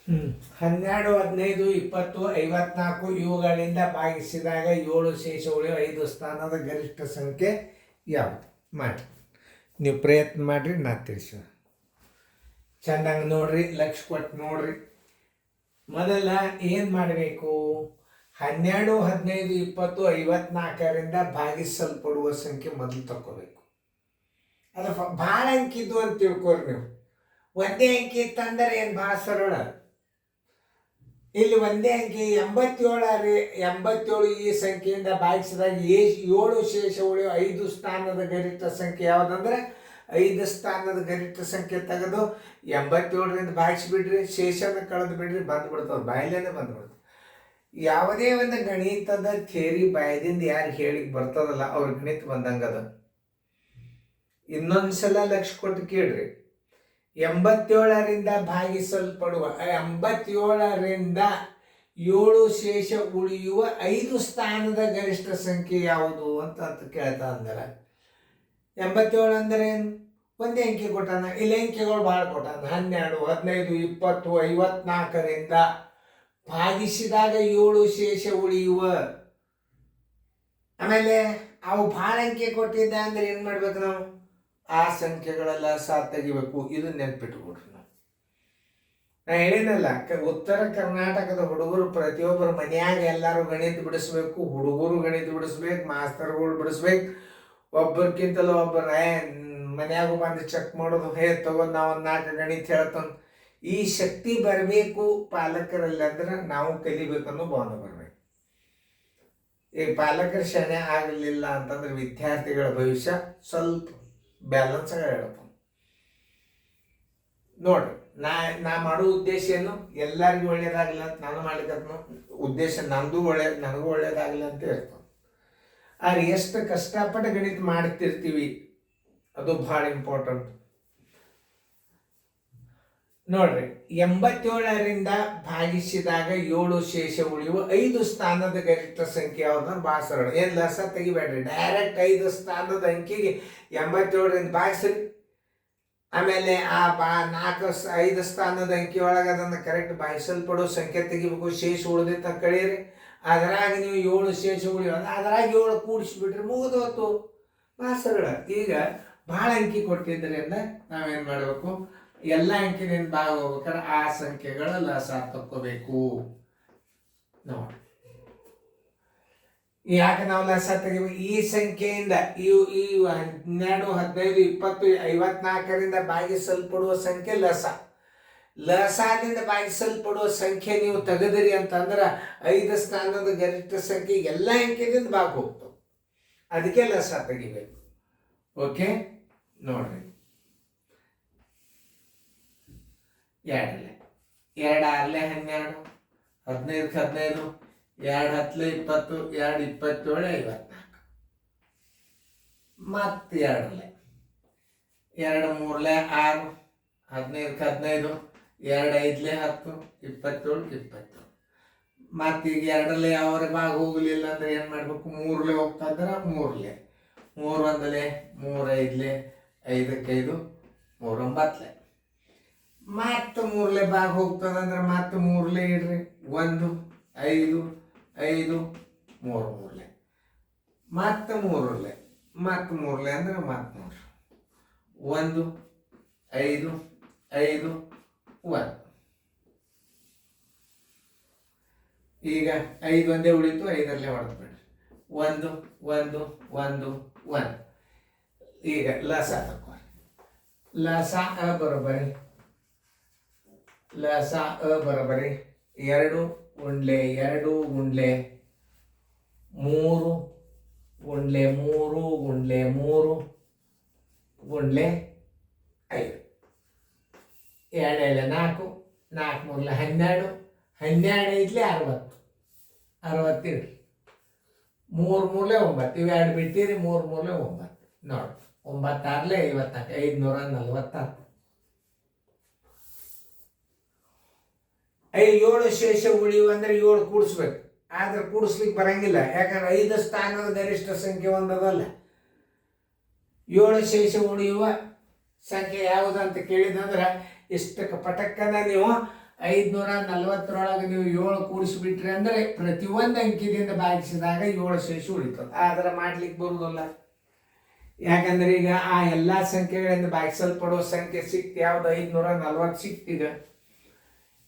12, 15, 20, 54 ಇವುಗಳಿಂದ ಭಾಗಿಸಿದಾಗ 7 ಶೇಷ ಉಳಿಯುವ 5 ಸ್ಥಾನದ ಗರಿಷ್ಠ ಸಂಖ್ಯೆ ಯಾವುದು? ಮಾಡಿ, ನೀವು ಪ್ರಯತ್ನ ಮಾಡಿರಿ, ನಾ ತಿಳಿಸ ಚೆನ್ನಾಗಿ ನೋಡ್ರಿ, ಲಕ್ಷ ಕೊಟ್ಟು ನೋಡ್ರಿ. ಮೊದಲ ಏನು ಮಾಡಬೇಕು? 12, 15, 20, 54ರಿಂದ ಭಾಗಿಸಲ್ಪಡುವ ಸಂಖ್ಯೆ ಮೊದಲು ತಗೋಬೇಕು. ಅದು ಭಾಳ ಅಂಕಿದ್ದು ಅಂತ ತಿಳ್ಕೊರಿ ನೀವು. ಒಂದೇ ಅಂಕಿ ಇತ್ತಂದರೆ ಏನು ಭಾಳ ಸರಳ. ಇಲ್ಲಿ ಒಂದೇ ಅಂಕಿ 87 ಈ ಸಂಖ್ಯೆಯಿಂದ ಭಾಗಿಸಿದಾಗ 7 ಶೇಷ ಉಳಿಯುವ 5 ಸ್ಥಾನದ ಗರಿಷ್ಠ ಸಂಖ್ಯೆ ಯಾವುದಂದ್ರೆ 5 ಸ್ಥಾನದ ಗರಿಷ್ಠ ಸಂಖ್ಯೆ ತೆಗೆದು 87ರಿಂದ ಭಾಗಿಸಿಬಿಡ್ರಿ, ಶೇಷನ ಕಳೆದು ಬಿಡ್ರಿ, ಬಂದ್ಬಿಡ್ತದೆ, ಬಾಯಲ್ಲೇನೆ ಬಂದ್ಬಿಡ್ತದೆ. ಯಾವುದೇ ಒಂದು ಗಣಿತದ ಥಿಯರಿ ಬಾಯದಿಂದ ಯಾರು ಹೇಳಿಕ್ ಬರ್ತದಲ್ಲ ಅವ್ರ ಗಣಿತ ಬಂದಂಗದ. ಇನ್ನೊಂದ್ಸಲ ಲಕ್ಷ ಕೊಟ್ಟು ಕೇಳ್ರಿ. 87ರಿಂದ ಭಾಗಿಸಲ್ಪಡುವ 87ರಿಂದ 7 ಶೇಷ ಉಳಿಯುವ 5 ಸ್ಥಾನದ ಗರಿಷ್ಠ ಸಂಖ್ಯೆ ಯಾವುದು ಅಂತ ಕೇಳ್ತಾ ಅಂದ್ರೆ 87 ಅಂದ್ರೆ ಏನು? ಒಂದೇ ಅಂಕಿ ಕೊಟ್ಟಾನ. ಇಲ್ಲಿ ಅಂಕಿಗಳು ಭಾಳ ಕೊಟ್ಟಾನ. 12, 15, 20, 54ರಿಂದ ಭಾಗಿಸಿದಾಗ 7 ಶೇಷ ಉಳಿಯುವ. ಆಮೇಲೆ ಅವು ಭಾಳ ಅಂಕಿ ಕೊಟ್ಟಿದ್ದ ಅಂದ್ರೆ ಏನು ಮಾಡ್ಬೇಕು ನಾವು? ಆ ಸಂಖ್ಯೆಗಳೆಲ್ಲ ತೆಗಿಬೇಕು. ಇದು ನೆನ್ಪಿಟ್ಕೊಡ್ರಿ. ನಾ ಹೇಳಿನಲ್ಲ, ಉತ್ತರ ಕರ್ನಾಟಕದ ಹುಡುಗರು ಪ್ರತಿಯೊಬ್ಬರು ಮನೆಯಾಗ ಎಲ್ಲರೂ ಗಣಿತ ಬಿಡಿಸ್ಬೇಕು. ಹುಡುಗರು ಗಣಿತ ಬಿಡಿಸ್ಬೇಕು, ಮಾಸ್ತರ್ಗಳು ಬಿಡಿಸ್ಬೇಕು. ಒಬ್ಬರಿಗಿಂತಲೂ ಒಬ್ಬರು ಮನ್ಯಾಗ ಬಂದು ಚೆಕ್ ಮಾಡೋದು, ತಗೊಂಡು ನಾವು 4 ಗಣಿತ ಹೇಳ್ತಾನೆ. ಈ ಶಕ್ತಿ ಬರಬೇಕು ಪಾಲಕರಲ್ಲಿ. ಅಂದ್ರೆ ನಾವು ಕಲಿಬೇಕನ್ನೋ ಭಾವನೆ ಬರಬೇಕು. ಈ ಪಾಲಕರ ಶಣೆ ಆಗಲಿಲ್ಲ ಅಂತಂದ್ರೆ ವಿದ್ಯಾರ್ಥಿಗಳ ಭವಿಷ್ಯ ಸ್ವಲ್ಪ ಬ್ಯಾಲೆನ್ಸ್ ಆಗಿ ಹೇಳ್ತಾನೆ. ನೋಡ್ರಿ, ನಾ ಮಾಡೋ ಉದ್ದೇಶ ಏನು? ಎಲ್ಲರಿಗೂ ಒಳ್ಳೇದಾಗಲಿ ಅಂತ ನಾನು ಮಾಡ್ಲಿಕ್ಕೂ ಉದ್ದೇಶ. ನನಗೂ ಒಳ್ಳೇದಾಗಲಿ ಅಂತ ಇರ್ತಾನೆ. ಆದ್ರೆ ಎಷ್ಟು ಕಷ್ಟಪಟ್ಟು ಗಣಿತ ಮಾಡ್ತಿರ್ತೀವಿ ಅದು ಭಾಳ ಇಂಪಾರ್ಟೆಂಟ್. ನೋಡ್ರಿ, 87ರಿಂದ ಭಾಗಿಸಿದಾಗ 7 ಶೇಷ ಉಳಿಯುವ 5 ಸ್ಥಾನದ ಗರಿಷ್ಠ ಸಂಖ್ಯೆ ಯಾವ್ದಂದ್ರೆ ಭಾಳ ಸರಳ. ಏನು ಲಸ ತೆಗಿಬೇಡ್ರಿ, ಡೈರೆಕ್ಟ್ 5 ಸ್ಥಾನದ ಅಂಕಿಗೆ 87ರಿಂದ ಭಾಗಿಸ್ರಿ. ಆಮೇಲೆ ಆ 5 ಸ್ಥಾನದ ಅಂಕಿ ಒಳಗೆ ಅದನ್ನು ಕರೆಕ್ಟ್ ಭಾಗಿಸಲ್ಪಡೋ ಸಂಖ್ಯೆ ತೆಗಿಬೇಕು. ಶೇಷ ಉಳಿದಿತ್ತ ಕಳೀರಿ. ಅದರಾಗ ನೀವು 7 ಶೇಷ ಉಳಿಯುವ ಅದರಾಗ 7 ಕೂಡಿಸ್ಬಿಟ್ರಿ, ಮುಗಿದೋತು. ಭಾಳ ಸರಳ. ಈಗ ಭಾಳ ಅಂಕಿ ಕೊಟ್ಟಿದ್ದರಿಂದ ನಾವೇನು ಮಾಡಬೇಕು? ಎಲ್ಲ ಅಂಕಿನಿಂದ ಭಾಗ ಹೋಗ್ಬೇಕಾದ್ರೆ ಆ ಸಂಖ್ಯೆಗಳ ಲಸ ತಕ್ಕೋಬೇಕು. ನೋಡಿ, ಯಾಕೆ ನಾವು ಲಸ ತೆಗಿಬೇಕು? ಈ ಸಂಖ್ಯೆಯಿಂದ ಈ 12, 15, 20, 54ರಿಂದ ಭಾಗಿಸಲ್ಪಡುವ ಸಂಖ್ಯೆ ಲಸ. ಲಸದಿಂದ ಭಾಗಿಸಲ್ಪಡುವ ಸಂಖ್ಯೆ ನೀವು ತೆಗೆದಿರಿ ಅಂತಂದ್ರೆ 5 ಸ್ಥಾನದ ಗರಿಷ್ಠ ಸಂಖ್ಯೆ ಎಲ್ಲ ಅಂಕಿನಿಂದ ಭಾಗ ಹೋಗ್ತವೆ. ಅದಕ್ಕೆ ಲಸ ತೆಗಿಬೇಕು. ಓಕೆ, ನೋಡ್ರಿ. 2 2 6 12, 15 15, 2 10 20, 2 27 54. ಮತ್ತೆ 2 3 6 15 15, 2 5 10, 27 27. ಮತ್ತೀಗ 2 ಯಾವ್ರ ಭಾಗ ಹೋಗಲಿಲ್ಲ ಅಂದ್ರೆ ಏನು ಮಾಡ್ಬೇಕು? 3 ಹೋಗ್ತಾ ಇದ್ರೆ 3 3 1 3 5 5 5 3 9. ಮತ್ತೆ 3 ಭಾಗ ಹೋಗ್ತದಂದ್ರೆ ಮತ್ತೆ 3 ಇಡ್ರಿ. 1 5 5 3 3 ಮತ್ತೆ 3 ಮತ್ತೆ 3 ಅಂದ್ರೆ ಮತ್ತೆ 3 1 5 5 1. ಈಗ 5 ಒಂದೇ ಉಳಿತು, 5ರಲ್ಲೇ ಹೊಡೆದ್ಬಿಡ್ರಿ. 1 1 1 1. ಈಗ ಲಸ ತಕೋರಿ. ಲಸ ಬರೋಬರಿ 2 ಗುಂಡ್ಲೆ 2 ಗುಂಡ್ಲೆ 3 ಗುಂಡ್ಲೆ 3 ಗುಂಡ್ಲೆ 3 ಗುಂಡ್ಲೆ 5. 2 4 4 3 12 12 5 60 ಇಡ್ರಿ. 3 3 9. ಇವೆರಡು ಬಿಟ್ಟಿರಿ. 3 3 9. ನೋಡಿ, 9 6 54, 546. 7 ಶೇಷ ಉಳಿಯುವ ಅಂದ್ರೆ 7 ಕೂಡಿಸ್ಬೇಕು. ಆದ್ರೆ ಕೂಡಿಸ್ಲಿಕ್ಕೆ ಬರಂಗಿಲ್ಲ, ಯಾಕಂದ್ರೆ 5 ಸ್ಥಾನದ ಗರಿಷ್ಠ ಸಂಖ್ಯೆ ಒಂದದಲ್ಲ. 7 ಶೇಷ ಉಳಿಯುವ ಸಂಖ್ಯೆ ಯಾವುದಂತ ಕೇಳಿದಂದ್ರೆ ಇಷ್ಟಕ್ಕೆ ಪಟಕ್ಕನ ನೀವು 540 ನೀವು 7 ಕೂಡಿಸ್ಬಿಟ್ರಿ ಅಂದರೆ ಪ್ರತಿಯೊಂದು ಅಂಕಿದಿಂದ ಭಾಗಿಸಿದಾಗ 7 ಶೇಷ ಉಳಿತದೆ. ಆದರೆ ಮಾಡ್ಲಿಕ್ಕೆ ಬರುವುದಿಲ್ಲ. ಯಾಕಂದ್ರೆ ಈಗ ಆ ಎಲ್ಲ ಸಂಖ್ಯೆಗಳಿಂದ ಭಾಗಿಸಲ್ಪಡುವ ಸಂಖ್ಯೆ ಸಿಕ್ತು. ಯಾವ್ದು? 540 ಸಿಕ್ತೀಗ.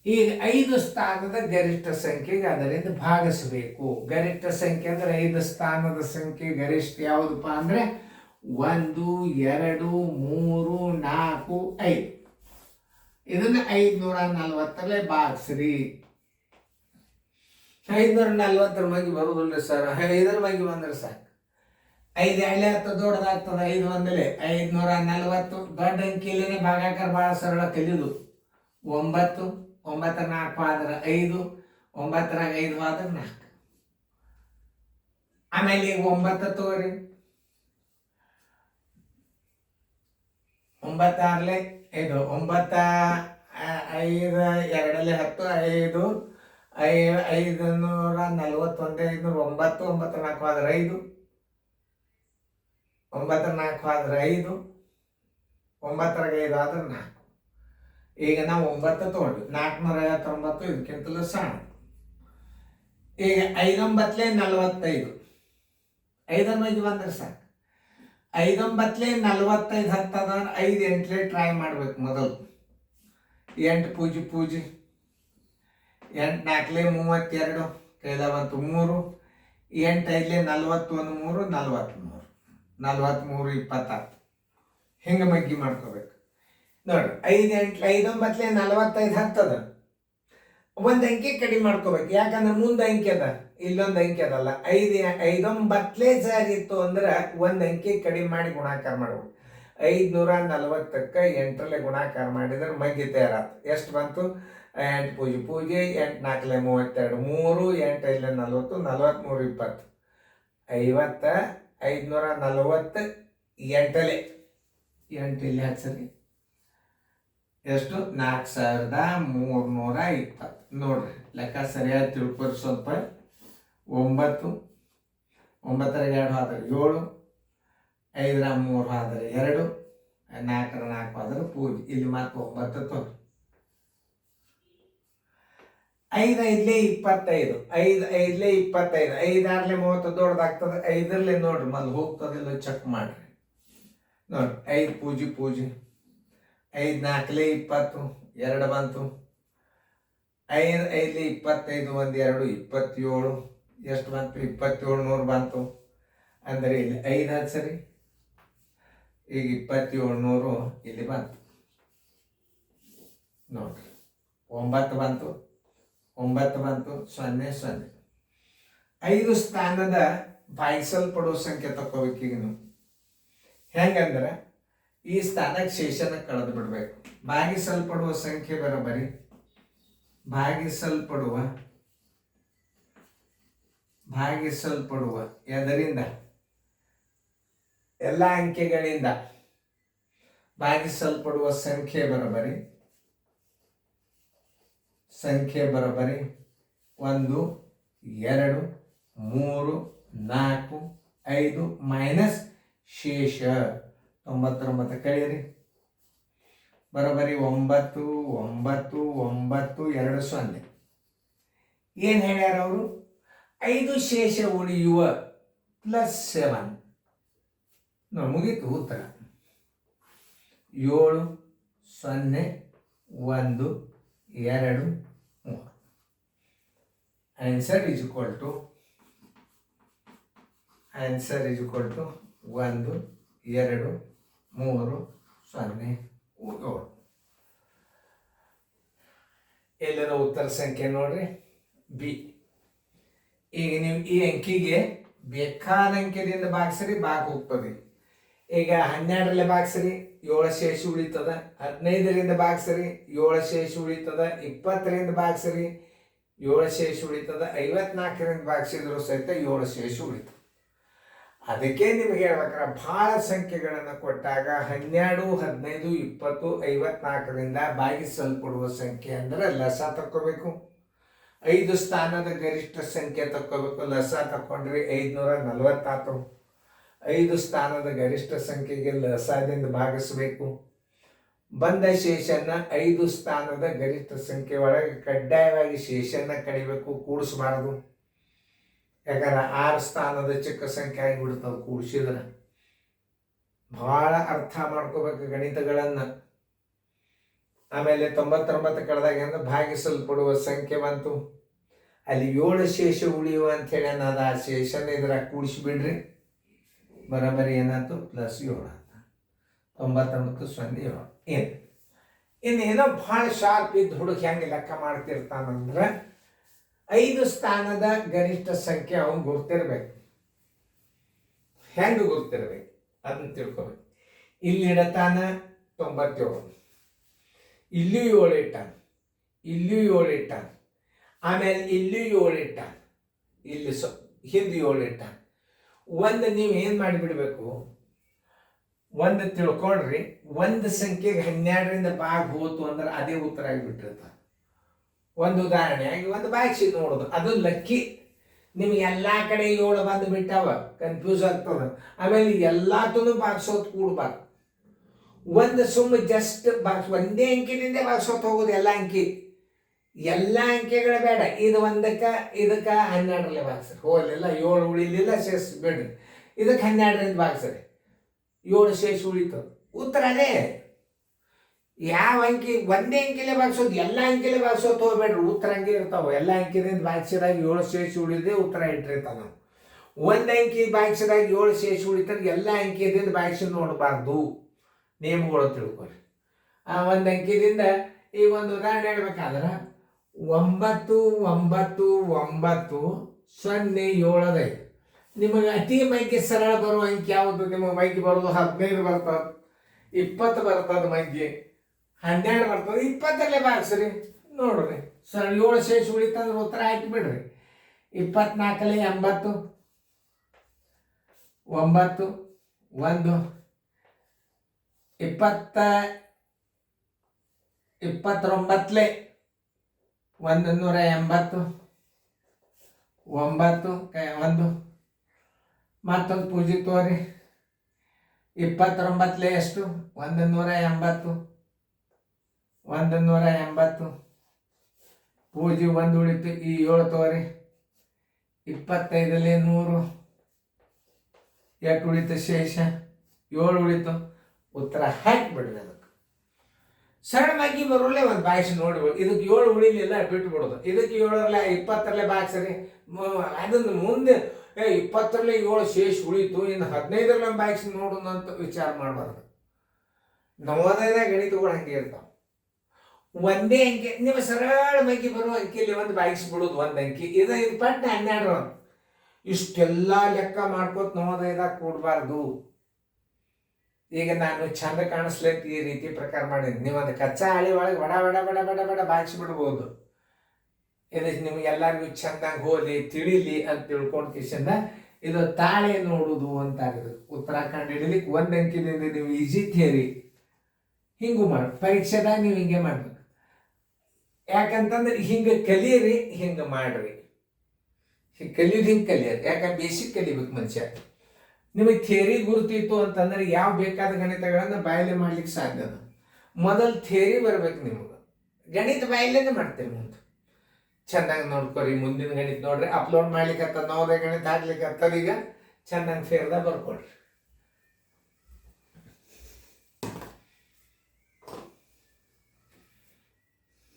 ಈಗ 5 ಸ್ಥಾನದ ಗರಿಷ್ಠ ಸಂಖ್ಯೆಗೆ ಅದರಿಂದ ಭಾಗಿಸಬೇಕು. ಗರಿಷ್ಠ ಸಂಖ್ಯೆ ಅಂದ್ರೆ 5 ಸ್ಥಾನದ ಸಂಖ್ಯೆ ಗರಿಷ್ಠ ಯಾವುದಪ್ಪ ಅಂದ್ರೆ 1 2 3 4 5. ಇದನ್ನ 540 ಭಾಗಿಸ್ರಿ. 540 ಮಂದಿ ಬರುದಿಲ್ಲ ಸರ್. 5 ಮಂದಿ ಬಂದ್ರೆ ಸಾಕು. 5 ಎಳೆ ಹತ್ತು ದೊಡ್ಡದಾಗ್ತದೆ. 5 ಒಂದಲೇ 540. ದೊಡ್ಡ ಅಂಕಿಲೇನೆ ಭಾಗಾಕಾರ ಬಹಳ ಸರಳ ಕಲಿಯುದು. 9 9 4 ಆದ್ರೆ 5, 9 5 ಆದ್ರೆ 4. ಆಮೇಲೆ ಈಗ 9 ತಗೋರಿ. 9 6 ಇದು 9 5 2 10 5 541 509 9 4 ಆದ್ರೆ 5, 9 4 ಆದ್ರೆ 5, 9 5 ಆದ್ರೆ 4. ಈಗ ನಾವು 9 ತಗೊಂಡ್ವಿ. 459 ಇದಕ್ಕಿಂತಲೂ ಸಣ್ಣ. ಈಗ 5 9 45. 5 ಮಂದಿ ಬಂದ್ರೆ ಸಾಕು. 5 9 45 ಹತ್ತದ. 5 8 ಟ್ರೈ ಮಾಡ್ಬೇಕು ಮೊದಲು. 8 ಪೂಜಿ 8 4 32 ಕೈಲ ಬಂತು 3. 8 5 41 3 43 43 26. ಹಿಂಗೆ ಮಗ್ಗಿ ಮಾಡ್ಕೋಬೇಕು ನೋಡ್ರಿ. 5 8 5 9 45 ಹತ್ತದ. ಒಂದು ಅಂಕಿ ಕಡಿಮೆ ಮಾಡ್ಕೋಬೇಕು. ಯಾಕಂದ್ರೆ ಮುಂದೆ ಅಂಕಿ ಅದ, ಇಲ್ಲೊಂದು ಅಂಕಿ ಅದಲ್ಲ. 5 9 ಸರಿ ಇತ್ತು ಅಂದ್ರೆ ಒಂದು ಅಂಕಿ ಕಡಿಮೆ ಮಾಡಿ ಗುಣಾಕಾರ ಮಾಡ್ಬೇಕು. 540ಕ್ಕೆ 8ರಲ್ಲಿ ಗುಣಾಕಾರ ಮಾಡಿದ್ರೆ ಮಗ್ಗಿ ತಯಾರಾತು. ಎಷ್ಟು ಬಂತು? 8 ಪೂಜೆ 8 4 32 3 8 5 40 43 20 50. 540 8ಲೆ 8 ಇಲ್ಲಿ ಹಚ್ಚರಿ. ಎಷ್ಟು? 4320. ನೋಡ್ರಿ ಲೆಕ್ಕ ಸರಿಯಾಗಿ ತಿಳ್ಕೊರಿ ಸ್ವಲ್ಪ. 9 9 2 ಆದ್ರೆ 7, 5 3 ಆದ್ರೆ 2, 4 4 ಆದ್ರೆ ಪೂಜೆ. ಇಲ್ಲಿ ಮಾತ್ರ 9 ತೋರಿ. 5 5 25. 5 5 25. 5 6 30 ದೊಡ್ಡದಾಗ್ತದೆ. 5ರಲ್ಲಿ ನೋಡ್ರಿ ಮೊದಲು ಹೋಗ್ತದಿಲ್ಲ ಚೆಕ್ ಮಾಡ್ರಿ. ನೋಡ್ರಿ 5 ಪೂಜೆ 5 4 20 2 ಬಂತು. 5 5 25 1 2 27. ಎಷ್ಟು ಬಂತು? 2700 ಬಂತು. ಅಂದರೆ ಇಲ್ಲಿ 5 ಹಚ್ಚರಿ. ಈಗ 2700 ಇಲ್ಲಿ ಬಂತು ನೋಡ್ರಿ. 9 ಬಂತು 9 ಬಂತು 0 0. 5 ಸ್ಥಾನದ ಭಾಗಿಸಲ್ಪಡುವ ಸಂಖ್ಯೆ ತಕೋಬೇಕು. ಈಗ ನೀವು ಹೆಂಗಂದ್ರೆ ಈ ಸ್ಥಾನಕ್ಕೆ ಶೇಷನ ಕಳೆದು ಬಿಡ್ಬೇಕು. ಭಾಗಿಸಲ್ಪಡುವ ಸಂಖ್ಯೆ ಬರೋಬರಿ ಭಾಗಿಸಲ್ಪಡುವ ಎದರಿಂದ? ಎಲ್ಲ ಅಂಕೆಗಳಿಂದ ಭಾಗಿಸಲ್ಪಡುವ ಸಂಖ್ಯೆ ಬರೋಬರಿ 1 2 3 4 5 ಮೈನಸ್ ಶೇಷ 99 ಕಳೆಯಿರಿ. ಬರೋಬರಿ 9 9 9 2 0. ಏನು ಹೇಳ್ಯಾರ ಅವರು? 5 ಶೇಷ ಉಳಿಯುವ +7. ಮುಗೀತು ಉತ್ತರ. 7 0 1 2 3. Answer is equal to 1 2 3 0 7. ಎಲ್ಲರ ಉತ್ತರ ಸಂಖ್ಯೆ ನೋಡ್ರಿ ಬಿ. ಈಗ ನೀವು ಈ ಅಂಕಿಗೆ ಬೇಕಾದ ಅಂಕೆದಿಂದ ಭಾಗಿಸ್ರಿ, ಹೋಗ್ತದೆ. ಈಗ 12ರಲ್ಲಿ ಭಾಗಿಸ್ರಿ 7 ಶೇಷ ಉಳಿತದ. 15ರಿಂದ ಭಾಗಿಸ್ರಿ 7 ಶೇಷ ಉಳಿತದ. 20ರಿಂದ ಭಾಗಿಸ್ರಿ 7 ಶೇಷ ಉಳಿತದ. 54ರಿಂದ ಭಾಗಿಸಿದ್ರು ಸಹಿತ 7 ಶೇಷ ಉಳಿತದ. ಅದಕ್ಕೆ ನಿಮ್ಗೆ ಹೇಳ್ಬೇಕಾರೆ ಭಾಳ ಸಂಖ್ಯೆಗಳನ್ನು ಕೊಟ್ಟಾಗ 12 15 20 54ರಿಂದ ಭಾಗಿಸಲ್ಪಡುವ ಸಂಖ್ಯೆ ಅಂದ್ರೆ ಲಸ ತಕ್ಕೋಬೇಕು. 5 ಸ್ಥಾನದ ಗರಿಷ್ಠ ಸಂಖ್ಯೆ ತಕ್ಕೋಬೇಕು. ಲಸ ತಕ್ಕೊಂಡ್ರೆ 540 ಆತು. 5 ಸ್ಥಾನದ ಗರಿಷ್ಠ ಸಂಖ್ಯೆಗೆ ಲಸದಿಂದ ಭಾಗಿಸ್ಬೇಕು. ಬಂದ ಶೇಷನ್ನ 5 ಸ್ಥಾನದ ಗರಿಷ್ಠ ಸಂಖ್ಯೆ ಒಳಗೆ ಕಡ್ಡಾಯವಾಗಿ ಶೇಷನ್ನ ಕಡಿಬೇಕು, ಕೂಡಿಸಬಾರದು. ಯಾಕಂದ್ರೆ 6 ಸ್ಥಾನದ ಚಿಕ್ಕ ಸಂಖ್ಯೆ ಆಗಿಬಿಡ್ತದೆ ಕೂಡಿಸಿದ್ರೆ. ಬಹಳ ಅರ್ಥ ಮಾಡ್ಕೋಬೇಕು ಗಣಿತಗಳನ್ನು. ಆಮೇಲೆ 99 ಕಳೆದಾಗ ಭಾಗಿಸಲ್ಪಡುವ ಸಂಖ್ಯೆ ಬಂತು. ಅಲ್ಲಿ 7 ಶೇಷ ಉಳಿಯುವ ಅಂಥೇಳಿ ಅನ್ನೋದು ಆ ಶೇಷನ ಇದ್ರಾಗ ಕೂಡಿಸಿಬಿಡ್ರಿ. ಬರೋಬ್ಬರಿ ಏನಾಯ್ತು? +7 ಅಂತ. 99 0 7. ಇನ್ನೇನೋ ಭಾಳ ಶಾರ್ಪ್ ಇದ್ದು ಹುಡುಗ ಹೆಂಗೆ ಲೆಕ್ಕ ಮಾಡ್ತಿರ್ತಾನಂದ್ರೆ 5 ಸ್ಥಾನದ ಗರಿಷ್ಠ ಸಂಖ್ಯೆ ಅವನು ಗುರ್ತಿರ್ಬೇಕು. ಹೆಂಗೆ ಗುರ್ತಿರ್ಬೇಕು ಅದನ್ನ ತಿಳ್ಕೊಬೇಕು. ಇಲ್ಲಿ ಇಡತಾನ 97, ಇಲ್ಲಿಯೂ 7 ಇಟ್ಟಾನ, ಇಲ್ಲಿಯೂ 7 ಇಟ್ಟಾನ, ಆಮೇಲೆ ಇಲ್ಲಿಯೂ 7 ಇಟ್ಟಾನ, ಇಲ್ಲಿ ಹಿಂದೆ 7 ಇಟ್ಟಾನ. ಒಂದು ನೀವು ಏನು ಮಾಡಿಬಿಡ್ಬೇಕು, ಒಂದು ತಿಳ್ಕೊಂಡ್ರಿ, ಒಂದು ಸಂಖ್ಯೆಗೆ 12ರಿಂದ ಭಾಗ ಹೋತು ಅಂದ್ರೆ ಅದೇ ಉತ್ತರ ಆಗಿಬಿಟ್ಟಿರ್ತ. ಒಂದು ಉದಾಹರಣೆಯಾಗಿ ಒಂದು ಭಾಗಿಸಿ ನೋಡೋದು, ಅದು ಲಕ್ಕಿ. ನಿಮ್ಗೆ ಎಲ್ಲ ಕಡೆ 7 ಬಂದು ಬಿಟ್ಟಾವ, ಕನ್ಫ್ಯೂಸ್ ಆಗ್ತದೆ. ಆಮೇಲೆ ಎಲ್ಲಾತೂ ಭಾಗಿಸೋದು ಕೂಡಬಾರ್ದು. ಒಂದು ಸುಮ್ಮ ಜಸ್ಟ್ ಒಂದೇ ಅಂಕಿನಿಂದ ಭಾಗಿಸೋದು ಹೋಗೋದು. ಎಲ್ಲ ಅಂಕೆಗಳು ಬೇಡ. ಇದು 1ಕ್ಕೆ ಇದಕ್ಕೆ 12ರಲ್ಲೇ ಭಾಗಿಸ್ರಿ. ಹೋಗಲಿಲ್ಲ 7 ಉಳಿಲಿಲ್ಲ, ಶೇಷ ಬೇಡ್ರಿ. ಇದಕ್ಕೆ 12ರಿಂದ ಭಾಗಿಸ್ರಿ, 7 ಶೇಷ ಉಳಿತು. ಉತ್ತರ ಅದೇ. ಯಾವ ಅಂಕಿ ಒಂದೇ ಅಂಕಿಲೇ ಭಾಗಿಸೋದು, ಎಲ್ಲ ಅಂಕಿಲೇ ಭಾಗಿಸೋದು ಹೋಗ್ಬೇಡ್ರಿ. ಉತ್ತರ ಹಂಗೆ ಇರ್ತಾವೆ. ಎಲ್ಲ ಅಂಕಿದಿಂದ ಭಾಗಿಸಿದಾಗ 7 ಶೇಷ ಉಳಿದೇ ಉತ್ತರ ಇಟ್ಟಿರ್ತಾವೆ. ನಾವು ಒಂದು ಅಂಕಿ ಭಾಗಿಸಿದಾಗ 7 ಶೇಷ ಉಳಿತಾರೆ. ಎಲ್ಲ ಅಂಕಿದಿಂದ ಭಾಗಿಸಿ ನೋಡಬಾರ್ದು. ನೇಮಗಳು ತಿಳ್ಕೊರಿ. ಆ ಒಂದು ಅಂಕಿದಿಂದ ಈಗ ಒಂದು ಉದಾಹರಣೆ ಹೇಳ್ಬೇಕಾದ್ರೆ 9 9 9 0 7 ನಿಮಗೆ ಅತಿ ಮೈಗೆ ಸರಳ ಬರುವ ಅಂಕಿ ಯಾವುದು? ನಿಮಗೆ ಮೈಗೆ ಬರೋದು 15 ಬರ್ತದೆ, 20 ಬರ್ತದೆ, ಮೈಗೆ 12 ಬರ್ತದೆ. 20ರಲ್ಲೇ ಭಾಗಿಸ್ರಿ ನೋಡ್ರಿ. 7 ಶೇಷ ಉಳಿತಂದ್ರೆ ಉತ್ತರ ಹಾಕಿಬಿಡ್ರಿ. 24ರಲ್ಲಿ 80, 9 1 29ಲೆ 180, 9 1 ಮತ್ತೊಂದು ಪೂಜೆ ತೋರಿ. 29ಲೆ ಎಷ್ಟು? 180, 180 ಪೂಜೆ 1 ಉಳಿತು. ಈ 7 ತೋರಿ. 25ರಲ್ಲಿ 100 ಎಷ್ಟು ಉಳಿತು? ಶೇಷ 7 ಉಳಿತು. ಉತ್ತರ ಹಾಕಿಬಿಡ್ರಿ. ಅದಕ್ಕೆ ಸರಳವಾಗಿ ಬರೋಲ್ಲೇ ಒಂದು ಭಾಗಿಸಿ ನೋಡ್ಬೋದು. ಇದಕ್ಕೆ 7 ಉಳಿಲಿಲ್ಲ, ಬಿಟ್ಬಿಡೋದು. ಇದಕ್ಕೆ 7ರಲ್ಲಿ 20ರಲ್ಲೇ ಭಾಗಿಸ್ರಿ. ಅದನ್ನು ಮುಂದೆ 20ರಲ್ಲಿ 7 ಶೇಷ ಉಳಿತು, ಇನ್ನು 15ರಲ್ಲೇ ಭಾಗಿಸಿ ನೋಡೋಣ ಅಂತ ವಿಚಾರ ಮಾಡಬಾರ್ದು. ನವೋದಯದ ಗಣಿತಗಳು ಹಂಗೆ ಇರ್ತಾವೆ. ಒಂದೇ ಅಂಕಿ ನಿಮ್ಮ ಸರಳವಾಗಿ ಬರುವ ಅಂಕಿಯಲ್ಲಿ ಒಂದು ಭಾಗಿಸ್ಬಿಡೋದು. ಒಂದು ಅಂಕಿ ಇದು ಪಟ್ಟ 12 ಇಷ್ಟೆಲ್ಲ ಲೆಕ್ಕ ಮಾಡ್ಕೋತ ನವೋದಯದಾಗ ಕೂಡಬಾರ್ದು. ಈಗ ನಾನು ಚಂದ ಕಾಣಿಸ್ಲೈತಿ ಈ ರೀತಿ ಪ್ರಕಾರ ಮಾಡಿದ್ವಿ. ನೀವು ಒಂದು ಕಚ್ಚಾ ಹಳಿ ಒಳಗೆ ಬಡ ಬಡ ಬಡ ಬಡ ಬಡ ಭಾಗಿಸ್ಬಿಡ್ಬೋದು. ಇದು ನಿಮ್ಗೆ ಎಲ್ಲರಿಗೂ ಚಂದಾಗಿ ಹೋಲಿ ತಿಳಿಲಿ ಅಂತ ತಿಳ್ಕೊಂಡು ಕಿಶನ್ನ ಇದು ತಾಳೆ ನೋಡುವುದು ಅಂತ ಆಗಿದೆ. ಉತ್ತರ ಕಂಡುಹಿಡಿಲಿಕ್ಕೆ 1 ಅಂಕಿನಿಂದ ನೀವು ಈಜಿ ಥಿಯರಿ ಹಿಂಗೂ ಮಾಡಿ ಪರೀಕ್ಷೆದಾಗ ನೀವು ಹಿಂಗೆ ಮಾಡ್ಬೇಕು. ಯಾಕಂತಂದ್ರೆ ಹಿಂಗೆ ಕಲೀರಿ, ಹಿಂಗೆ ಮಾಡ್ರಿ. ಹಿಂಗೆ ಕಲಿಯೋದು ಹಿಂಗೆ ಕಲಿಯೋದು. ಯಾಕಂದ್ರೆ ಬೇಸಿಕ್ ಕಲಿಬೇಕು ಮನುಷ್ಯ. ನಿಮಗೆ ಥಿಯರಿ ಗುರುತಿತ್ತು ಅಂತಂದ್ರೆ ಯಾವ ಬೇಕಾದ ಗಣಿತಗಳನ್ನು ಬಾಯಲ್ಲೇ ಮಾಡ್ಲಿಕ್ಕೆ ಸಾಧ್ಯ. ಮೊದಲು ಥಿಯರಿ ಬರ್ಬೇಕು ನಿಮಗೆ. ಗಣಿತ ಬಾಯಲ್ಲೇನೆ ಮಾಡ್ತೇವೆ ಮುಂದೆ. ಚೆನ್ನಾಗಿ ನೋಡ್ಕೊರಿ. ಮುಂದಿನ ಗಣಿತ ನೋಡ್ರಿ, ಅಪ್ಲೋಡ್ ಮಾಡ್ಲಿಕ್ಕೆ ನವೋದಯ ಗಣಿತ ಹಾಕ್ಲಿಕ್ಕೆ ಈಗ ಚೆನ್ನಾಗಿ ಫೇರ್ದಾಗ ಬರ್ಕೊಡ್ರಿ.